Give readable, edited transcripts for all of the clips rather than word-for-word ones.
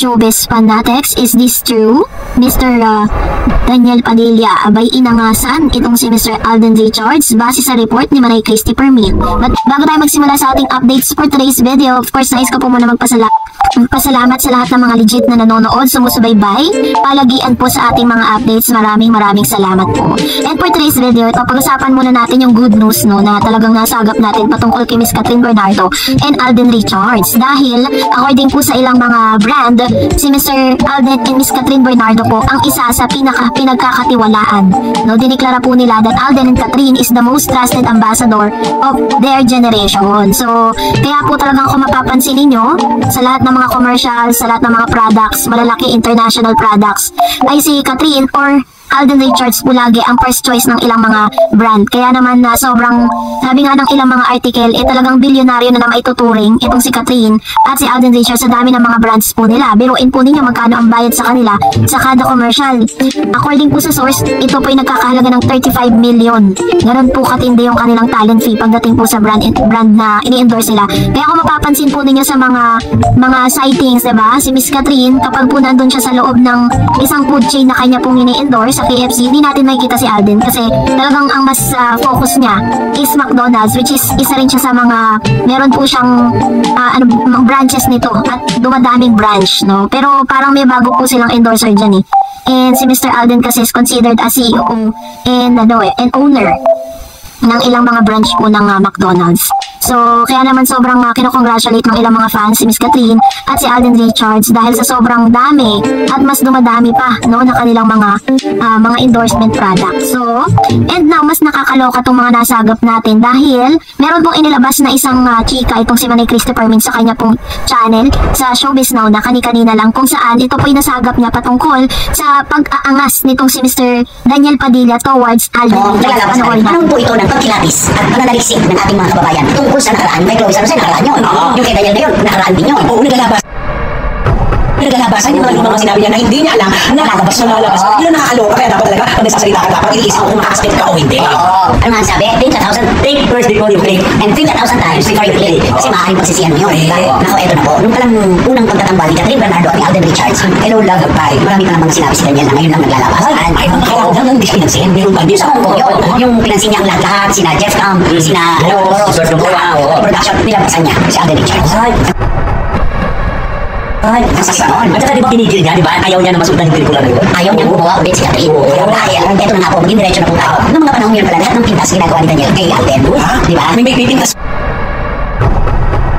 showbiz fanatics, is this true? Mr. Daniel Padilla, abay inangasan itong si Mr. Alden Richards base sa report ni Manay Christy Permin. But bago tayo magsimula sa ating updates for today's video, of course, nais ko po muna magpasalamat sa lahat ng mga legit na nanonood, sumusubaybay, palagian po sa ating mga updates. Maraming salamat po. And for today's video, ito, pag-usapan muna natin yung good news, no, na talagang nasagap natin patungkol kay Miss Catherine Bernardo and Alden Richards. Dahil, according po sa ilang mga brand, si Mr. Alden and Miss Catherine Bernardo po ang isa sa pinagkakatiwalaan. No, diniklara po nila that Alden and Catherine is the most trusted ambassador of their generation. So, kaya po talagang kung mapapansin ninyo, sa lahat ng mga commercials, sa lahat ng mga products, malalaki international products, ay si Catherine or Alden Richards po lagi ang first choice ng ilang mga brand. Kaya naman na sobrang, sabi nga ng ilang mga article, talagang bilyonaryo na maituturing itong si Catherine at si Alden Richards sa dami ng mga brands po nila. Biruin po ninyo magkano ang bayad sa kanila sa kada commercial. According po sa source, ito po ay nagkakahalaga ng 35 million. Ganon po katindi yung kanilang talent fee pagdating po sa brand na ini-endorse nila. Kaya kung mapapansin po ninyo sa mga sightings, diba? Si Miss Catherine, kapag po nandun siya sa loob ng isang food chain na kanya pong ini-endorse, sa KFC, hindi natin makikita si Alden kasi talagang ang mas focus niya is McDonald's, which is isa rin siya sa mga, meron po siyang branches nito at dumadaming branch, no? Pero parang may bago po silang endorser dyan eh. And si Mr. Alden kasi is considered as CEO and owner ng ilang mga branch po ng McDonald's. So, kaya naman sobrang kinocongratulate ng ilang mga fans si Miss Catherine at si Alden Richards dahil sa sobrang dami at mas dumadami pa, no, na kanilang mga endorsement products. So, and now, mas nakakaloka itong mga nasagap natin dahil meron pong inilabas na isang chika itong si Manay Christy Permin sa kanya pong channel sa Showbiz Now na kani-kanina lang, kung saan ito po ay nasagap niya patungkol sa pag-aangas nitong si Mr. Daniel Padilla towards Alden Richards. Anong po ito ng pagkilabis at pananalisik ng ating mga kababayan tungkol sa nakaraan? May close sa nakaraan yun. Yung kay Daniel na yun, nakaraan din yun. Oo, nagalabasan yung mga lumang sinabi niya na hindi niya alam na lalabas na lalabas. Yun ang nakakaloka, kaya dapat talaga pag nagsasalita ka dapat iliisip kung makakaspect ka o hindi. Ano nga ang sabi? Think 1,000, think first before you click, and think 1,000 times before you click. Kasi maaaring pagsisiyan mo yun. Nako, eto na po. Nung palang unang pagtatambal ni Catherine Bernardo at ni Alden Richards, hello love, bye. Marami pa namang sinabi si Daniel na ngayon lang naglalabas. Ay, ang nakakalaga lang hindi pinansin. Meron pa din sa ako. Yung pinansin niya ang lahat, sina Jeff Cam, sina production, nilabasan niya si Alden Richards. Ay, at saka di ba pinigil niya, di ba? Ayaw niya na masundan yung pelikula na yun. Ayaw niya gumawa ulit si Catherine. Dahil, eto na nga po, maging diretso na po tayo. Noong mga panahon yun pala, lahat ng pintas ginagawa ni Daniel kay Alden. Di ba? May pintas.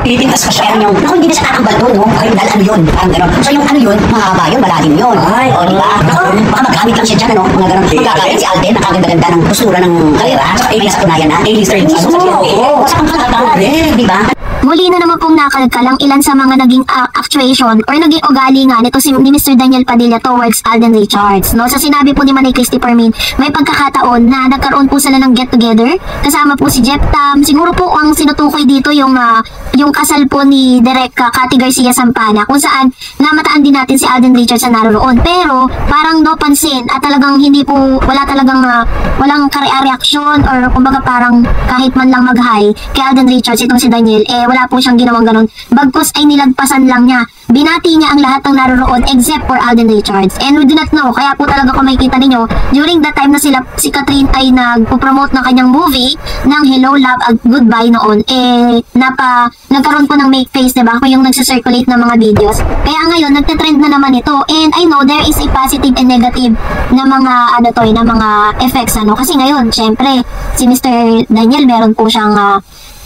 Pintas pa siya. Naku, hindi na siya kakambal doon, no? Dahil ano yun, parang gano'n. So yung ano yun, mahaba yun, malalim yun. Ay, o di ba? Naku, baka magamit lang siya dyan, ano? Mga gano'n. Magagalit si Alden, nakaganda-ganda ng postura ng karera. Saka A-list sa tunayan na. A-lister din. Oo, sa pangkakataon. Di ba? Muli na naman pong nakalkalang ilan sa mga naging actuation or naging ugali nga nito ni Mr. Daniel Padilla towards Alden Richards. No? Sa sinabi po ni Manay Christy Permin, may pagkakataon na nagkaroon po sila ng get-together. Kasama po si Jeff Tam. Siguro po ang sinutukoy dito yung kasal po ni Direk Cathy Garcia Sampana, kung saan namataan din natin si Alden Richards na naroon. Pero parang no pansin at talagang hindi po, wala talagang walang reaksyon or kumbaga parang kahit man lang mag-hi kay Alden Richards itong si Daniel, wala po siyang ginawang ganun. Bagkus ay nilagpasan lang niya. Binati niya ang lahat ng naroon except for Alden Richards. And we do not know. Kaya po talaga kung makikita ninyo, during that time na si Catherine ay nagpo-promote ng kanyang movie ng Hello, Love, at Goodbye noon, nagkaroon po ng make face, diba? Kung yung nagsa-circulate ng mga videos. Kaya ngayon, nagte-trend na naman ito. And I know there is a positive and negative na mga, na mga effects, Kasi ngayon, syempre, si Mr. Daniel, meron po siyang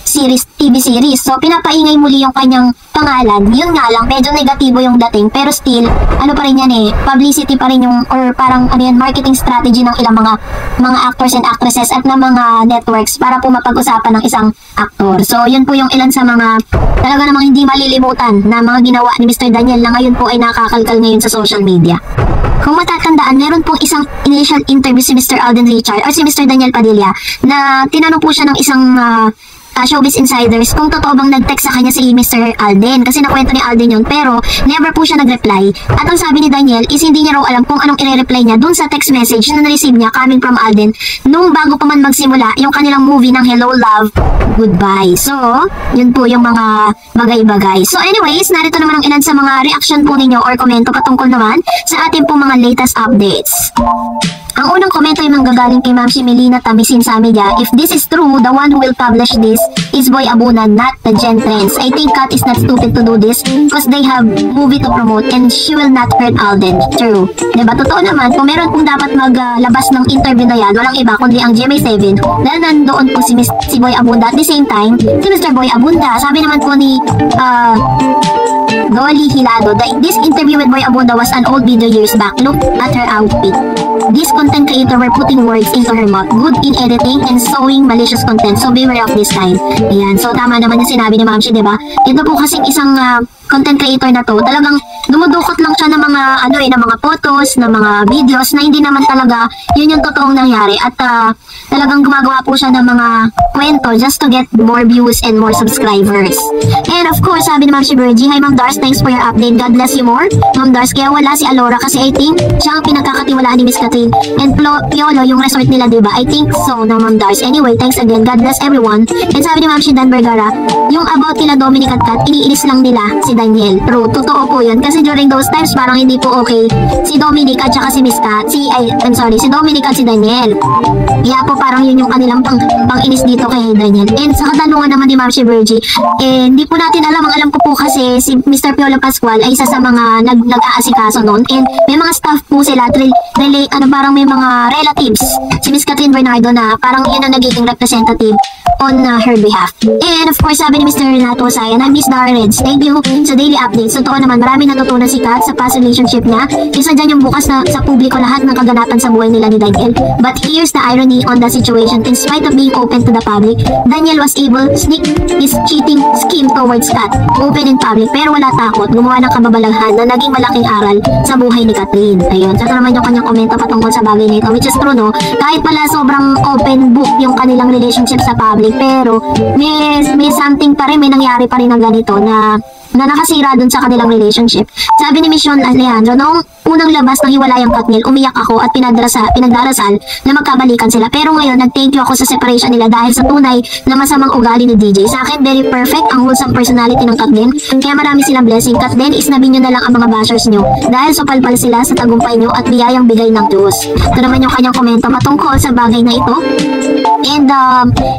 TV series. So, pinapaingay muli yung kanyang pangalan. Yun nga lang, medyo negatibo yung dating. Pero still, pa rin yan publicity pa rin yung, or parang, marketing strategy ng ilang mga actors and actresses at ng mga networks para po mapag-usapan ng isang actor. So, yun po yung ilan sa mga, talaga namang hindi malilimutan na mga ginawa ni Mr. Daniel na ngayon po ay nakakalkal ngayon sa social media. Kung matatandaan, meron pong isang initial interview si Mr. Alden Richards or si Mr. Daniel Padilla na tinanong po siya ng isang showbiz insiders kung totoo bang nag-text sa kanya si Mr. Alden. Kasi nakwento ni Alden yun, pero never po siya nag-reply. At ang sabi ni Daniel is hindi niya raw alam kung anong i-reply niya dun sa text message na na-receive niya coming from Alden nung bago pa man magsimula yung kanilang movie ng Hello Love, Goodbye. So, yun po yung mga bagay-bagay. So anyways, narito naman ang ilan sa mga reaction po ninyo or komento patungkol naman sa ating po mga latest updates. Ang unang komento ay manggagaling kay Ma'am Melina Tamisin sa media. If this is true, the one who will publish this is Boy Abuna, not the Gen Trends. I think Kat is not stupid to do this because they have movie to promote and she will not hurt Alden. True. Diba? Totoo naman, kung meron pong dapat maglabas ng interview na yan, walang iba kundi ang GMA7 dahil nandoon po si Boy Abunda. At the same time, si Mr. Boy Abunda. Sabi naman po ni Dolly Hilado that this interview with Boy Abunda was an old video years back. Look at her outfit. This content creator were putting words into her mouth. Good in editing and sowing malicious content. So beware of this kind. Ayan. So tama naman yung sinabi ni Ma'am Shi, diba? Ito po kasing isang content creator na to, talagang dumudukot lang siya ng mga ng mga photos, ng mga videos na hindi naman talaga yun yung totoong nangyari. At talagang gumagawa po siya ng mga kwento just to get more views and more subscribers. And of course, sabi ni Ma'am Shi Virgie, hi Ma'am Dars, thanks for your update. God bless you more. Ma'am Dars, kaya wala si Alora kasi I think siya ang pinagkakatiwalaan ni Miss Catherine and Piolo yung resort nila, diba? I think so, no Ma'am Dars. Anyway, thanks again. God bless everyone. And sabi ni Ma'am Shi Dan Vergara, yung about kila Dominic at Kat, iniinis lang nila si Daniel. True, totoo po yun. Kasi during those times, parang hindi po okay si Dominic at saka si Miss Kat. si Dominic at si Daniel. Kaya po parang yun yung kanilang pang-inis dito kay Daniel. And sa katanungan naman ni Ma'am Shi Virgie, hindi po natin alam. Ang alam ko po kasi si Mr. Piolo Pascual ay isa sa mga nag-aasikaso noon. And may mga staff po sila, parang may mga relatives. Si Miss Catherine Bernardo na parang yun ang nagiging representative on her behalf. And of course, sabi ni Mr. Renato Sayan, I miss Dara Reds. Thank you sa daily updates. So, totoo naman, marami natutunan si Kat sa past relationship niya. Isa dyan yung bukas na sa publiko lahat ng kaganapan sa buhay nila ni Daniel. But here's the irony on the situation. In spite of being open to the public, Daniel was able to sneak his cheating scheme towards Kat. Open in public, pero wala takot. Gumawa ng kababalaghan na naging malaking aral sa buhay ni Catherine. Ayun. So, ito naman yung kanyang komento patungkol sa bagay nito. Which is true, no? Kahit pala sobrang open book yung kanilang relationship sa public, pero may something pa rin, may nangyari pa rin ng ganito na nakasira dun sa kanilang relationship. Sabi ni Mission Alejandro, noong unang labas ng hiwalayang Katniel, umiyak ako at pinagdarasal na magkabalikan sila. Pero ngayon, nag-thank you ako sa separation nila dahil sa tunay na masamang ugali ni DJ. Sa akin, very perfect ang wholesome personality ng Katniel. Kaya marami silang blessing. Katniel, isnabin nyo na lang ang mga bashers nyo dahil supalpal sila sa tagumpay nyo at biyayang bigay ng Diyos. Ito naman yung kanyang komento patungkol sa bagay na ito. And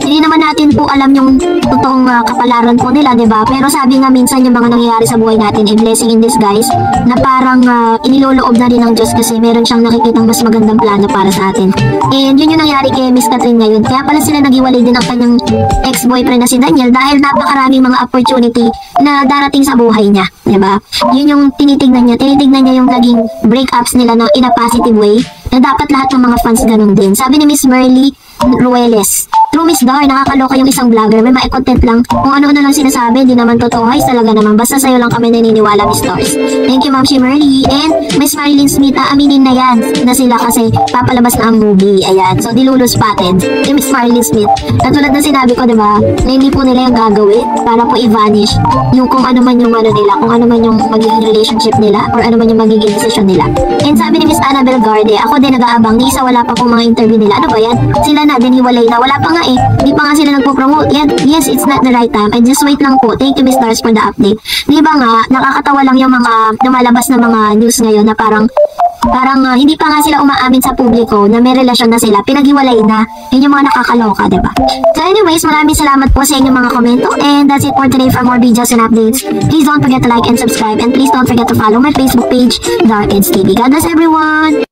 hindi naman natin po alam yung totoong kapalaran po nila, diba? Pero sabi nga minsan yung mga nangyayari sa buhay natin ay blessing in disguise na parang iniloloob na rin ng Diyos kasi meron siyang nakikitang mas magandang plano para sa atin. And yun yung nangyari kay Miss Catherine ngayon. Kaya pala sila naghiwalay din ang kanyang ex-boyfriend na si Daniel dahil napakaraming mga opportunity na darating sa buhay niya, diba? Yun yung tinitignan niya yung naging breakups nila in a positive way na dapat lahat ng mga fans ganun din. Sabi ni Miss Merly Rueles, true Miss Dar, nakakaloka yung isang vlogger, may content lang, kung ano-ano lang sinasabi, hindi naman totoo. Ay, talaga naman, basta sa'yo lang kami naniniwala, Miss Stars. Thank you, Ma'am Shimmerly. And Miss Marilyn Smith, aminin na yan na sila kasi papalabas na ang movie. Ayan, so dilulu spotted yung Miss Marilyn Smith. At tulad na sinabi ko, diba, na hindi po nila yung gagawin para po i-vanish yung kung ano man yung nila, kung ano man yung magiging relationship nila or ano man yung magiging decision nila. And sabi ni Miss Annabel Garde, ako din nag-aabang, ni isa wala pa pong mga interview nila. Ano ba yan? Sila na din hiwalay na, wala pa nga eh, di pa nga sila nagpo-promote. Yes, it's not the right time, and just wait lang po. Thank you Miss Stars for the update. Di ba nga, nakakatawa lang yung mga lumalabas na mga news ngayon na parang hindi pa nga sila umaamin sa publiko na may relasyon na sila, pinaghiwalay na. Yun yung mga nakakaloka, diba? So anyways, maraming salamat po sa inyong mga komento, and that's it for today. For more videos and updates, please don't forget to like and subscribe, and please don't forget to follow my Facebook page, Dark Eds TV. God bless everyone!